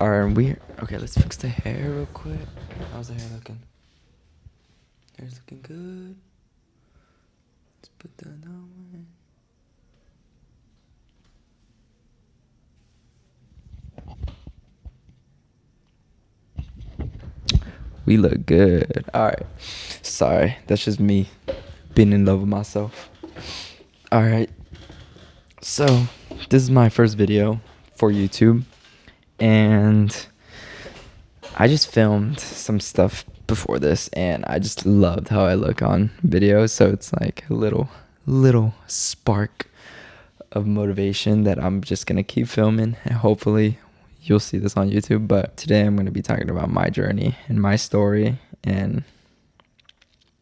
Okay, let's fix the hair real quick. How's the hair looking? Hair's looking good. Let's put that way. We look good. Alright. Sorry, that's just me being in love with myself. Alright. So, this is my first video for YouTube. And I just filmed some stuff before this, and I just loved how I look on video. So it's like a little spark of motivation that I'm just gonna keep filming, and hopefully you'll see this on YouTube. But today I'm gonna be talking about my journey and my story, and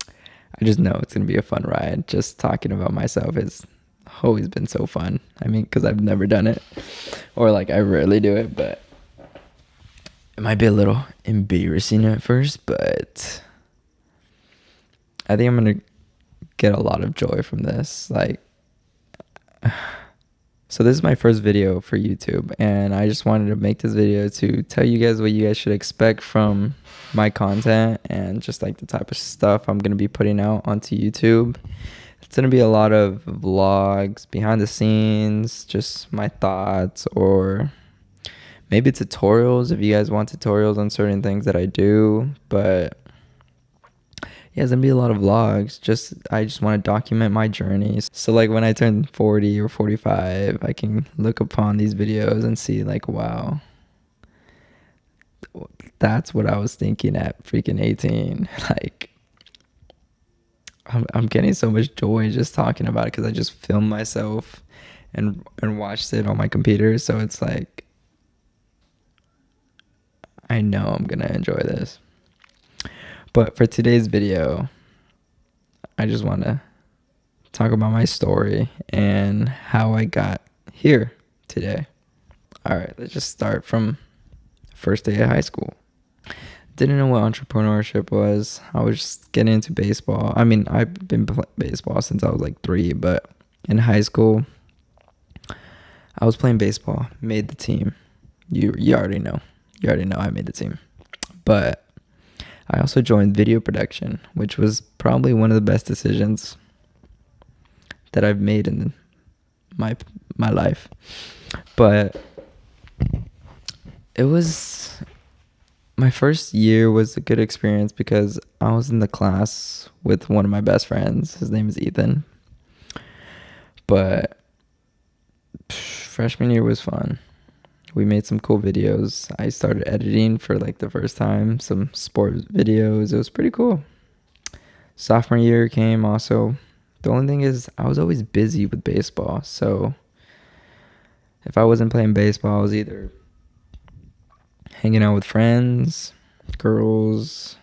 I just know it's gonna be a fun ride. Just talking about myself has always been so fun. I mean, because I've never done it, or like I rarely do it, but it might be a little embarrassing at first, but I think I'm gonna get a lot of joy from this. Like, so this is my first video for YouTube, and I just wanted to make this video to tell you guys what you guys should expect from my content and just like the type of stuff I'm gonna be putting out onto YouTube. It's gonna be a lot of vlogs, behind the scenes, just my thoughts, or maybe tutorials if you guys want tutorials on certain things that I do. But yeah, it's gonna be a lot of vlogs. I just want to document my journeys. So like when I turn 40 or 45, I can look upon these videos and see like, wow, that's what I was thinking at freaking 18. Like, I'm getting so much joy just talking about it because I just filmed myself and watched it on my computer. So it's like, I know I'm gonna enjoy this. But for today's video, I just want to talk about my story and how I got here today. All right, let's just start from first day of high school. Didn't know what entrepreneurship was. I was just getting into baseball. I mean, I've been playing baseball since I was like 3, but in high school, I was playing baseball, made the team. You already know. You already know I made the team. But I also joined video production, which was probably one of the best decisions that I've made in my life. But it was, my first year was a good experience because I was in the class with one of my best friends. His name is Ethan. But freshman year was fun. We made some cool videos. I started editing for like the first time, some sports videos. It was pretty cool. Sophomore year came also. The only thing is I was always busy with baseball. So if I wasn't playing baseball, I was either hanging out with friends, girls,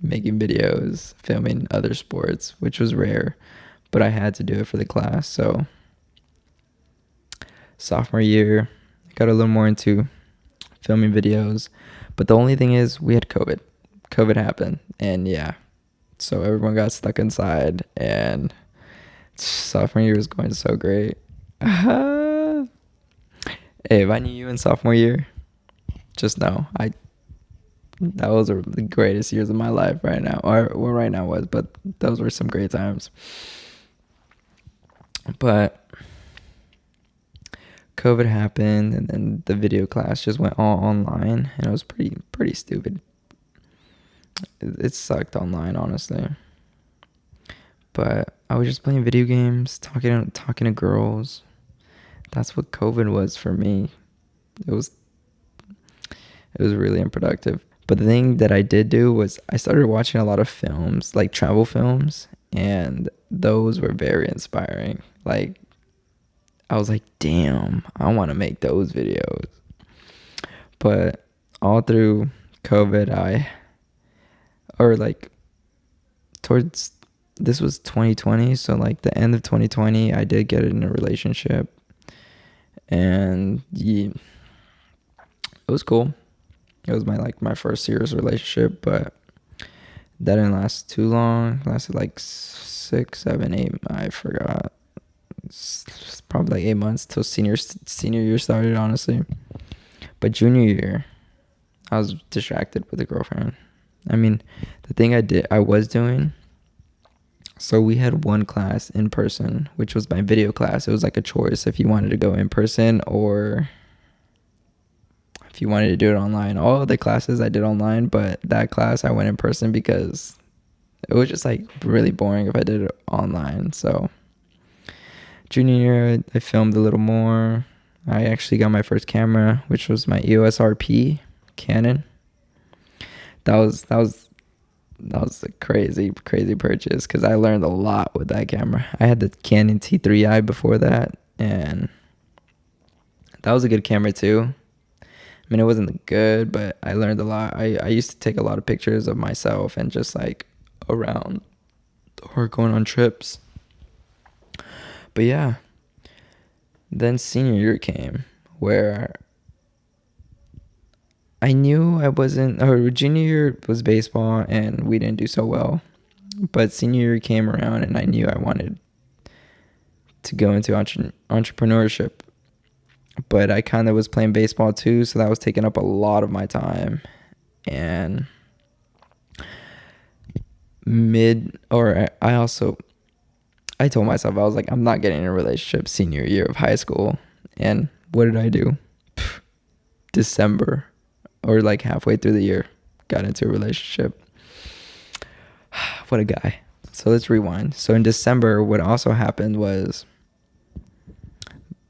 making videos, filming other sports, which was rare, but I had to do it for the class. So sophomore year, I got a little more into filming videos, but the only thing is we had COVID happened, and yeah, so everyone got stuck inside, and sophomore year was going so great. Hey, if I knew you in sophomore year, just know that was the greatest years of my life right now, or well, right now was, but those were some great times. But COVID happened, and then the video class just went all online, and it was pretty stupid. It sucked online, honestly. But I was just playing video games, talking to girls. That's what COVID was for me. It was really unproductive. But the thing that I did do was I started watching a lot of films, like travel films, and those were very inspiring. Like, I was like, damn, I want to make those videos. But all through COVID, towards, this was 2020, so like the end of 2020, I did get in a relationship, and yeah, it was cool. It was my first serious relationship, but that didn't last too long. It lasted like 6, 7, 8. I forgot. It's probably like 8 months till senior year started, honestly. But junior year, I was distracted with a girlfriend. I mean, the thing I was doing, so we had one class in person, which was my video class. It was like a choice if you wanted to go in person or if you wanted to do it online. All the classes I did online, but that class I went in person because it was just like really boring if I did it online. So junior year, I filmed a little more. I actually got my first camera, which was my EOS RP Canon. That was a crazy purchase because I learned a lot with that camera. I had the Canon T3i before that, and that was a good camera too. I mean, it wasn't good, but I learned a lot. I used to take a lot of pictures of myself and just like around or going on trips. But yeah, then senior year came where I knew I wasn't, or junior year was baseball and we didn't do so well. But senior year came around and I knew I wanted to go into entrepreneurship. But I kind of was playing baseball too, so that was taking up a lot of my time. And I told myself, I was like, I'm not getting in a relationship senior year of high school. And what did I do? December, or like halfway through the year, got into a relationship. What a guy. So let's rewind. So in December, what also happened was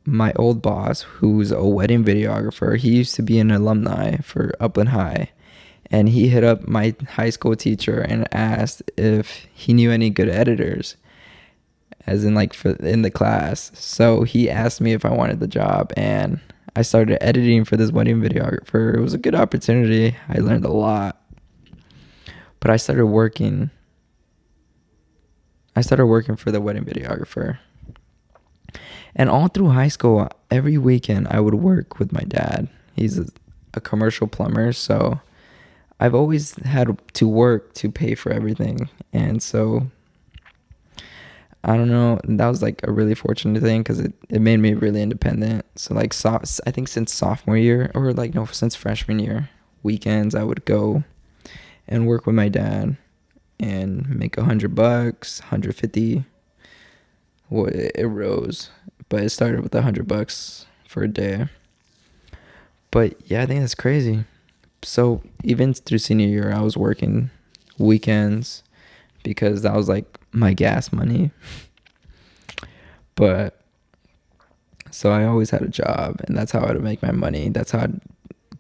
my old boss, who's a wedding videographer, he used to be an alumni for Upland High. And he hit up my high school teacher and asked if he knew any good editors, as in like in the class. So he asked me if I wanted the job, and I started editing for this wedding videographer. It was a good opportunity. I learned a lot. But I started working for the wedding videographer. And all through high school, every weekend I would work with my dad. He's a commercial plumber, so I've always had to work to pay for everything. And so I don't know, that was like a really fortunate thing because it made me really independent. So like I think since sophomore year, or like no, since freshman year, weekends I would go and work with my dad and make $100, 150. Well, it rose, but it started with $100 for a day. But yeah, I think that's crazy. So even through senior year, I was working weekends because that was like my gas money. But so I always had a job, and that's how I'd make my money. That's how I'd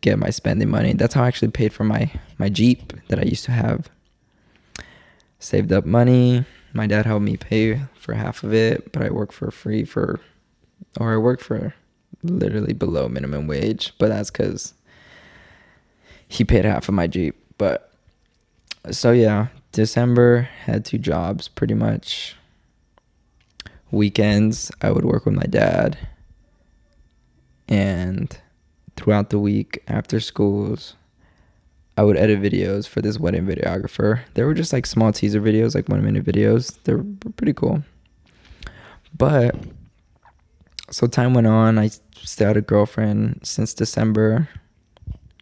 get my spending money. That's how I actually paid for my Jeep that I used to have. Saved up money. My dad helped me pay for half of it, but I worked for free I worked for literally below minimum wage, but that's because he paid half of my Jeep. But so yeah, December had 2 jobs pretty much. Weekends I would work with my dad, and throughout the week after schools I would edit videos for this wedding videographer. They were just like small teaser videos, like 1-minute videos. They were pretty cool. But so time went on. I still had a girlfriend since December,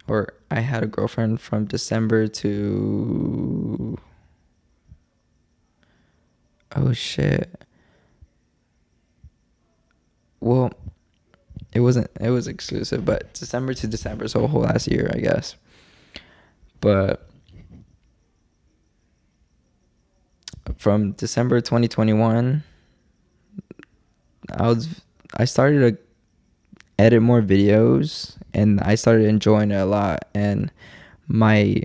or I had a girlfriend from December to, oh shit. Well, it was exclusive, but December to December, so a whole last year, I guess. But from December 2021, I started to edit more videos, and I started enjoying it a lot. And my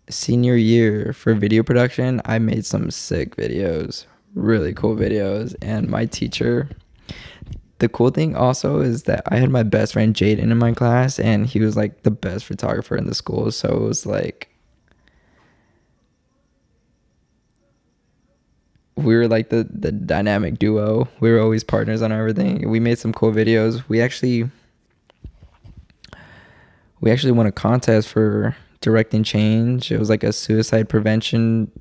senior year for video production, I made some sick videos, really cool videos. And my teacher, the cool thing also is that I had my best friend Jaden in my class, and he was like the best photographer in the school. So it was like we were like the dynamic duo. We were always partners on everything. We made some cool videos. We actually won a contest for directing change. It was like a suicide prevention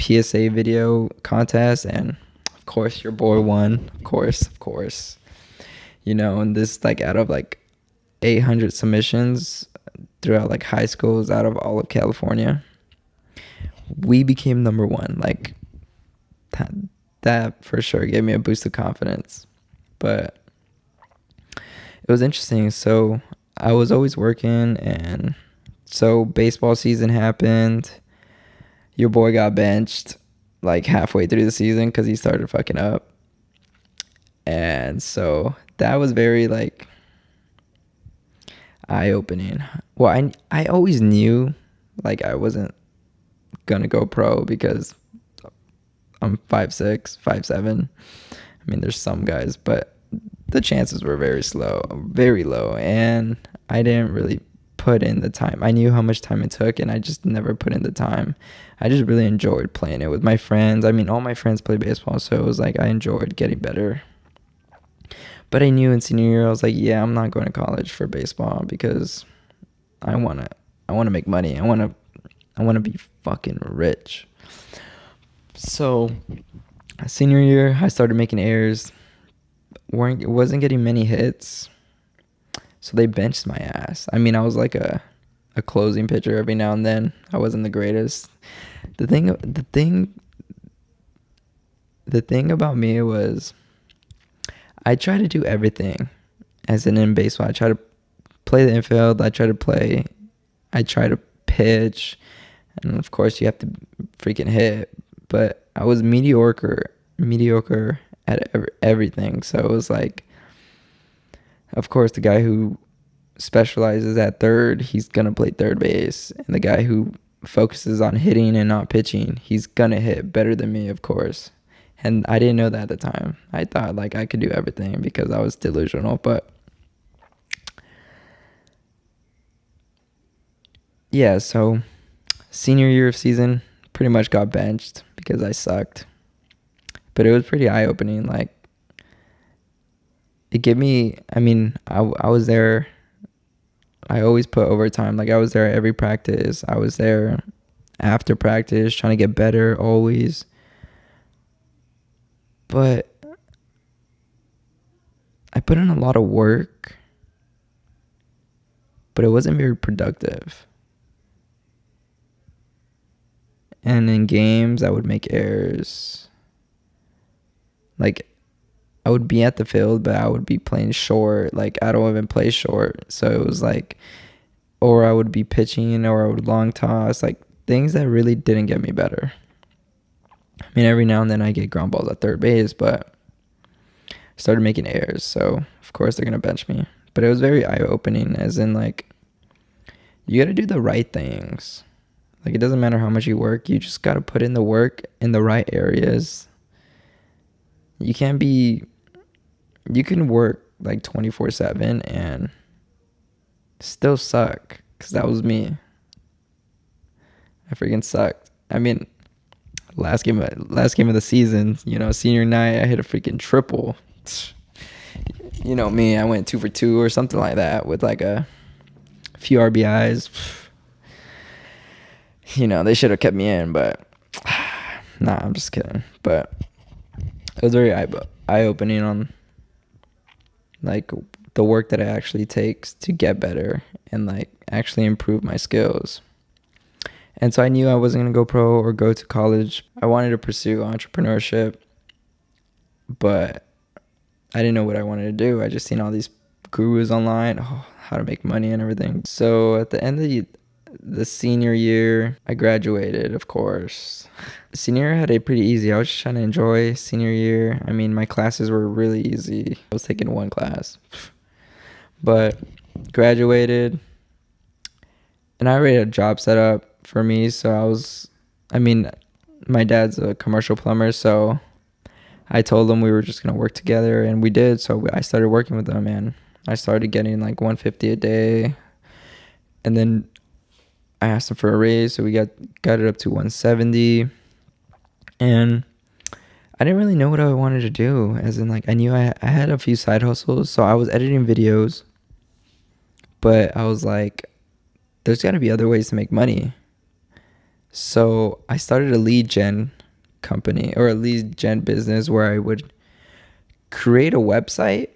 PSA video contest, and of course your boy won. Of course. You know, and this like out of like 800 submissions throughout like high schools out of all of California. We became number one. Like that for sure gave me a boost of confidence. But it was interesting. So I was always working, and so baseball season happened. Your boy got benched like halfway through the season because he started fucking up. And so that was very like eye-opening. Well, I always knew like I wasn't gonna go pro because I'm 5'6", 5'7". I mean, there's some guys, but the chances were very low, and I didn't really put in the time. I knew how much time it took, and I just never put in the time. I just really enjoyed playing it with my friends. I mean, all my friends play baseball, so it was like I enjoyed getting better. But I knew in senior year, I was like, yeah, I'm not going to college for baseball because I wanna make money. I wanna be fucking rich. So senior year, I started making errors. Wasn't getting many hits, so they benched my ass. I mean, I was like a closing pitcher every now and then. I wasn't the greatest. The thing about me was I try to do everything. As in baseball, I try to play the infield. I try to pitch, and of course you have to freaking hit. But I was mediocre at everything. So it was like, of course, the guy who specializes at third, he's gonna play third base, and the guy who focuses on hitting and not pitching, he's gonna hit better than me, of course. And I didn't know that at the time. I thought like I could do everything because I was delusional. But yeah, so senior year of season, pretty much got benched because I sucked. But it was pretty eye-opening. Like, it gave me, I mean, I was there. I always put overtime. Like, I was there at every practice. I was there after practice trying to get better always. But I put in a lot of work, but it wasn't very productive. And in games, I would make errors. Like, I would be at the field, but I would be playing short. Like, I don't even play short. So it was like, or I would be pitching, or I would long toss. Like, things that really didn't get me better. I mean, every now and then I get ground balls at third base, but I started making errors. So, of course, they're going to bench me. But it was very eye-opening, as in, like, you got to do the right things. Like, it doesn't matter how much you work. You just got to put in the work in the right areas. You can work like 24/7 and still suck, because that was me. I freaking sucked. I mean, last game of the season, senior night, I hit a freaking triple. You know me, I went 2 for 2 or something like that with like a few RBIs. They should have kept me in, but nah, I'm just kidding. But it was very eye-opening on like the work that it actually takes to get better and like actually improve my skills. And so I knew I wasn't going to go pro or go to college. I wanted to pursue entrepreneurship, but I didn't know what I wanted to do. I just seen all these gurus online, how to make money and everything. So at the end of the senior year, I graduated, of course. Senior year had it pretty easy. I was just trying to enjoy senior year. I mean, my classes were really easy. I was taking one class. But graduated, and I already had a job set up for me. So my dad's a commercial plumber, so I told him we were just going to work together, and we did. So I started working with him, and I started getting like $150 a day. And then I asked him for a raise, so we got it up to $170. And I didn't really know what I wanted to do, as in like I knew I had a few side hustles. So I was editing videos, but I was like, there's got to be other ways to make money. So I started a lead gen company, or a lead gen business, where I would create a website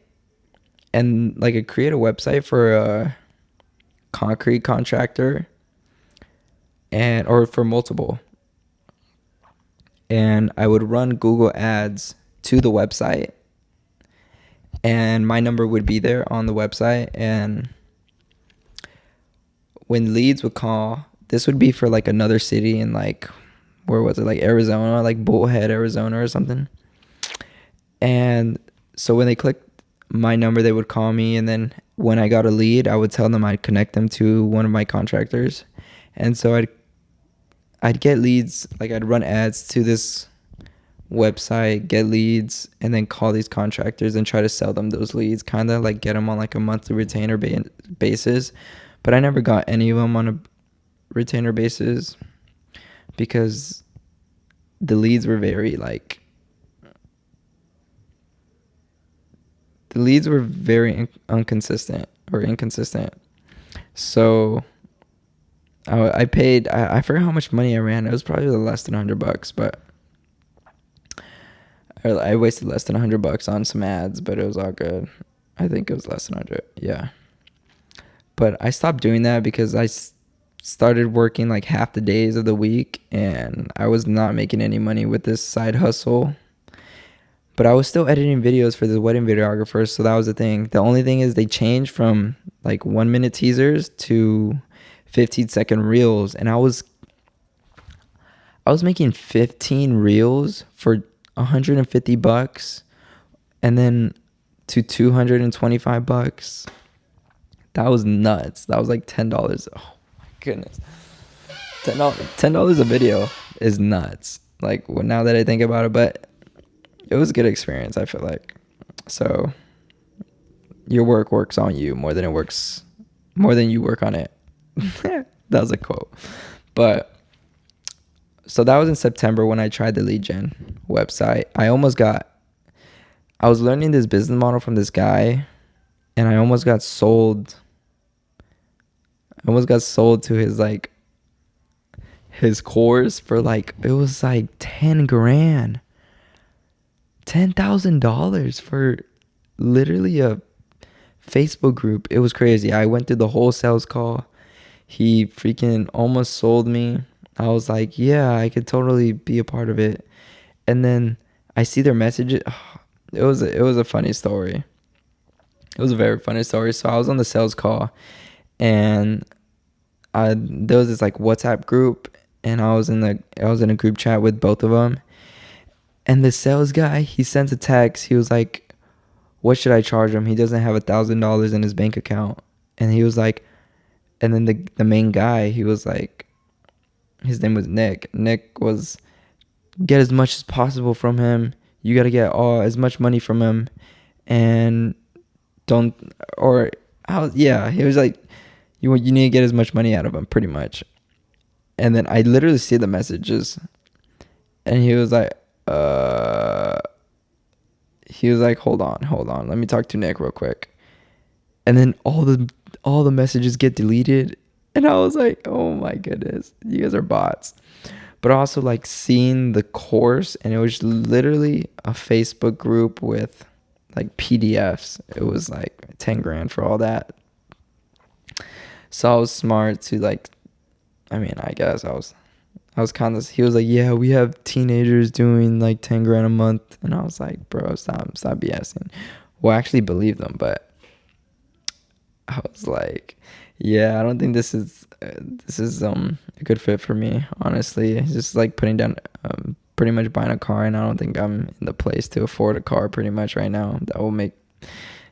and like I create a website for a concrete contractor and or for multiple, and I would run Google ads to the website, and my number would be there on the website. And when leads would call, this would be for like another city in like, where was it, like Arizona, like Bullhead, Arizona or something. And so when they clicked my number, they would call me, and then when I got a lead, I would tell them I'd connect them to one of my contractors. And so I'd get leads, like I'd run ads to this website, get leads, and then call these contractors and try to sell them those leads, kind of like get them on like a monthly retainer basis. But I never got any of them on a retainer basis because the leads were very like, the leads were very inconsistent. So I paid, I forgot how much money I ran. It was probably less than $100, but I wasted less than $100 on some ads, but it was all good. I think it was less than 100. Yeah. But I stopped doing that because I started working like half the days of the week, and I was not making any money with this side hustle. But I was still editing videos for the wedding videographers, so that was the thing. The only thing is they changed from like 1-minute teasers to 15-second reels, and I was making 15 reels for $150, and then to $225. That was nuts. That was like $10. Oh my goodness. $10 a video is nuts. Like, now that I think about it, but it was a good experience, I feel like. So your work works on you more than you work on it. That was a quote. But so that was in September when I tried the lead gen website. I was learning this business model from this guy, and I almost got sold. To his course for like, it was like 10 grand. $10,000 for literally a Facebook group. It was crazy. I went through the whole sales call. He freaking almost sold me. I was like, yeah, I could totally be a part of it. And then I see their messages. It was a funny story. It was a very funny story. So I was on the sales call, and there was this like WhatsApp group, and I was in a group chat with both of them. And the sales guy, he sent a text. He was like, what should I charge him? He doesn't have $1,000 in his bank account. And he was like, and then the main guy, he was like, his name was Nick. Nick was, get as much as possible from him. You got to get as much money from him. And he was like, you need to get as much money out of him, pretty much. And then I literally see the messages, and he was like, hold on, let me talk to Nick real quick. And then all the messages get deleted, and I was like, oh my goodness, you guys are bots. But also like seeing the course, and it was literally a Facebook group with like PDFs. It was like 10 grand for all that. So I was smart to like, I guess I was kind of, he was like, yeah, we have teenagers doing like 10 grand a month. And I was like, bro, stop BSing. Well, I actually believe them, but I was like, yeah, I don't think this is a good fit for me, honestly. It's just like putting down, pretty much buying a car, and I don't think I'm in the place to afford a car pretty much right now. That will make,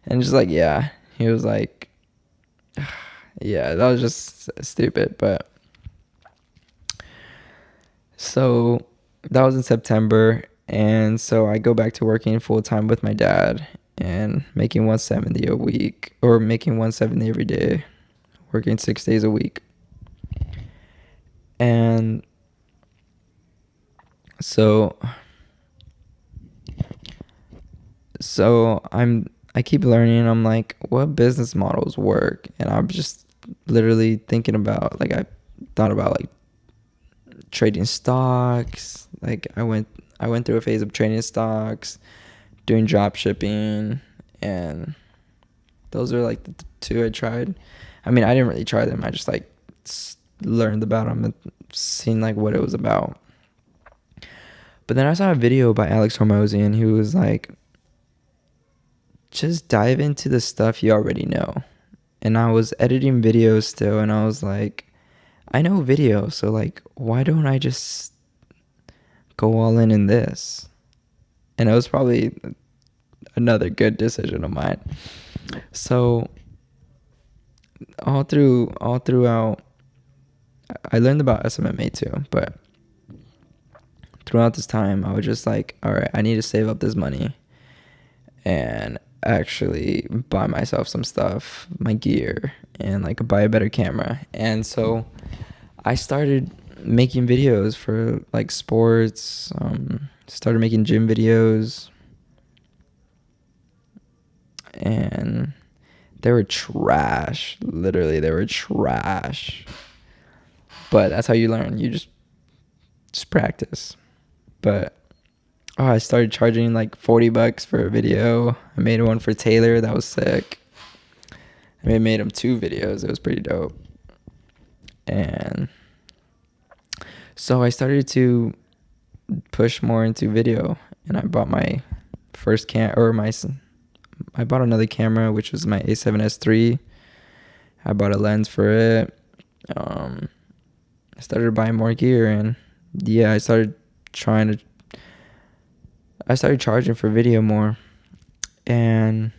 and just like, yeah, he was like, yeah, that was just stupid. But so that was in September, and so I go back to working full time with my dad and making 170 a week, or making 170 every day, working 6 days a week. And so I keep learning. I'm like, what business models work? And I'm just literally thinking about, like, I thought about like trading stocks. Like I went through a phase of trading stocks, doing drop shipping, and Those are like the two I tried. I mean, I didn't really try them. I just like learned about them and seen like what it was about. But then I saw a video by Alex Hormozian who was like, just dive into the stuff you already know. And I was editing videos still, and I was like, I know video, so like, why don't I just go all in this? And it was probably another good decision of mine. So all throughout, I learned about SMMA too, but throughout this time, I was just like, all right, I need to save up this money and actually buy myself some stuff, my gear, and like buy a better camera. And so I started making videos for like sports, started making gym videos, and they were trash. Literally, they were trash. But that's how you learn. You just practice. But I started charging like $40 for a video. I made one for Taylor. That was sick. I made him 2 videos. It was pretty dope. And so I started to push more into video, and I bought my first I bought another camera, which was my A7S III. I bought a lens for it. I started buying more gear, and yeah, I started charging for video more. And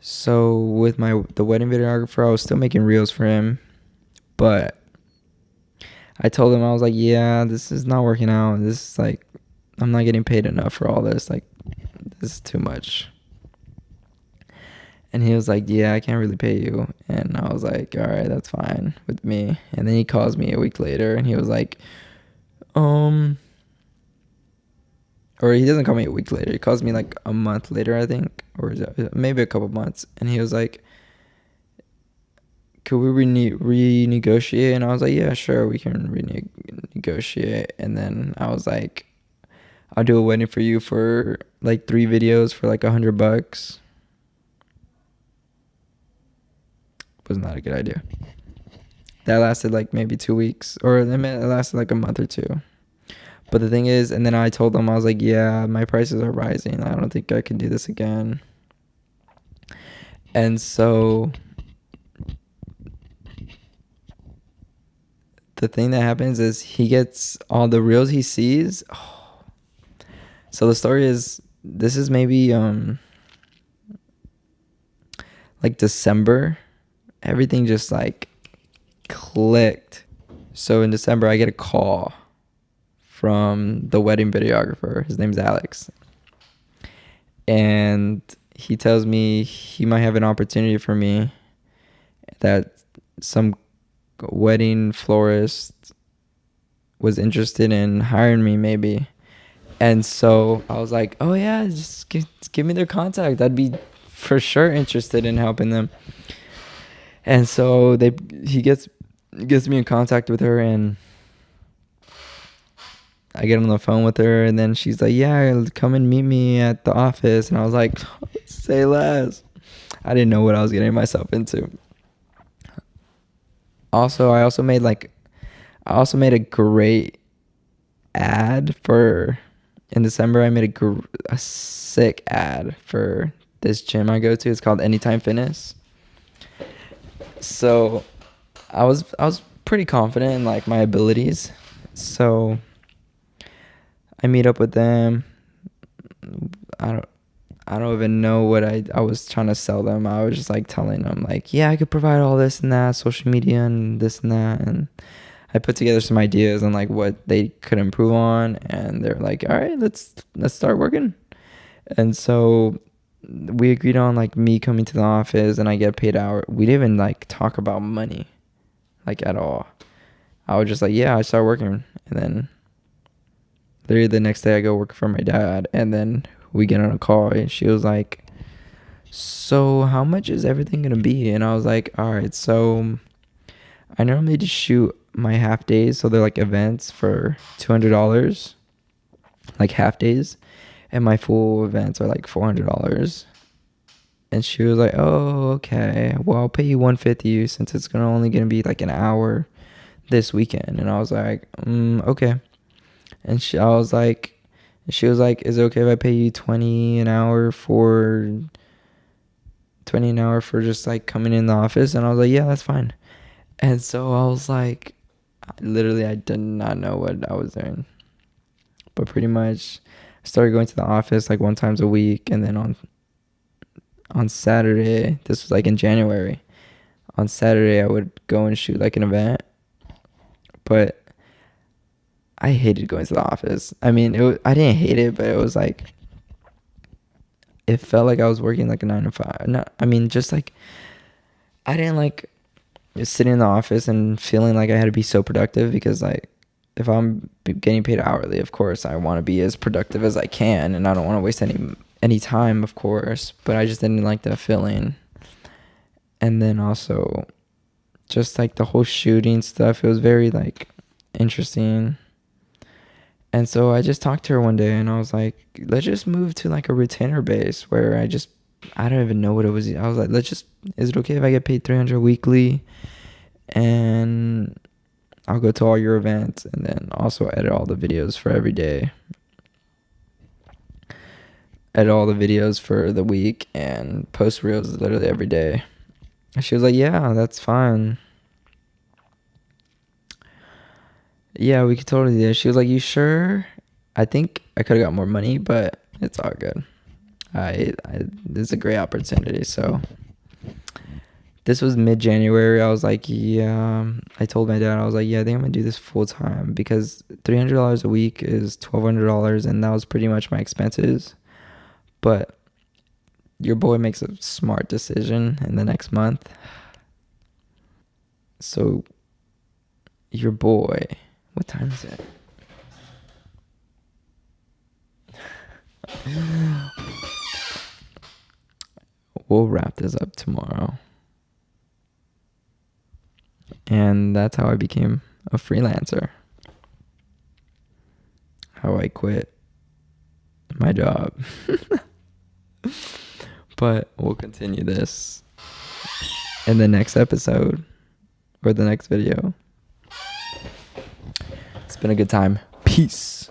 so with the wedding videographer, I was still making reels for him, but I told him, I was like, yeah, this is not working out. This is like, I'm not getting paid enough for all this. Like, this is too much. And he was like, yeah, I can't really pay you. And I was like, all right, that's fine with me. And then he calls me a week later, and he was like, or he doesn't call me a week later. He calls me like a month later, I think, or maybe a couple months. And he was like, could we renegotiate? And I was like, yeah, sure, we can renegotiate. And then I was like, I'll do a wedding for you for like 3 videos for like $100. Was not a good idea. That lasted like maybe 2 weeks, or it lasted like a month or 2. But the thing is, and then I told them, I was like, yeah, my prices are rising. I don't think I can do this again. And so the thing that happens is he gets all the reels he sees. So the story is, this is maybe like December. Everything just like clicked. So in December, I get a call from the wedding videographer. His name's Alex. And he tells me he might have an opportunity for me, that some wedding florist was interested in hiring me maybe. And so I was like, oh yeah, just give me their contact. I'd be for sure interested in helping them. And so he gets me in contact with her, and I get on the phone with her, and then she's like, yeah, come and meet me at the office. And I was like, say less. I didn't know what I was getting myself into. Also, I also made a great ad in December. I made a sick ad for this gym I go to. It's called Anytime Fitness. So I was pretty confident in like my abilities. So I meet up with them. I don't even know what I was trying to sell them. I was just like telling them like, yeah, I could provide all this and that, social media and this and that. And I put together some ideas on like what they could improve on, and they're like, all right, let's start working. And so we agreed on like me coming to the office, and I get paid hour. We didn't even like talk about money like at all. I was just like, yeah, I start working. And then literally the next day I go work for my dad, and then we get on a call, and she was like, so how much is everything gonna be? And I was like, all right, so I normally just shoot my half days, so they're like events, for $200, like half days, and my full events are like $400. And she was like, "Oh, okay. Well, I'll pay you 150 since it's only gonna be like an hour this weekend." And I was like, "Okay." And she was like, "Is it okay if I pay you 20 an hour for just like coming in the office?" And I was like, "Yeah, that's fine." And so I was like, literally, I did not know what I was doing, but pretty much I started going to the office like one times a week, and then on Saturday, this was like in January. On Saturday, I would go and shoot like an event, but I hated going to the office. I mean, I didn't hate it, but it was like it felt like I was working like a 9 to 5. Not, I mean, just like I didn't like just sitting in the office and feeling like I had to be so productive because like if I'm getting paid hourly, of course I want to be as productive as I can, and I don't want to waste any time, of course. But I just didn't like that feeling. And then also just like the whole shooting stuff, it was very like interesting. And so I just talked to her one day and I was like, let's just move to like a retainer base where I don't even know what it was. I was like, is it okay if I get paid 300 weekly and I'll go to all your events and then also edit all the videos for every day, edit all the videos for the week and post reels literally every day. And she was like, yeah, that's fine. Yeah, we could totally do it. She was like, you sure? I think I could have got more money, but it's all good. This is a great opportunity. So this was mid-January. I was like, yeah. I told my dad, I was like, yeah, I think I'm gonna do this full time because $300 a week is $1,200, and that was pretty much my expenses. But your boy makes a smart decision in the next month. So your boy, what time is it? We'll wrap this up tomorrow. And that's how I became a freelancer. How I quit my job. But we'll continue this in the next episode or the next video. It's been a good time. Peace.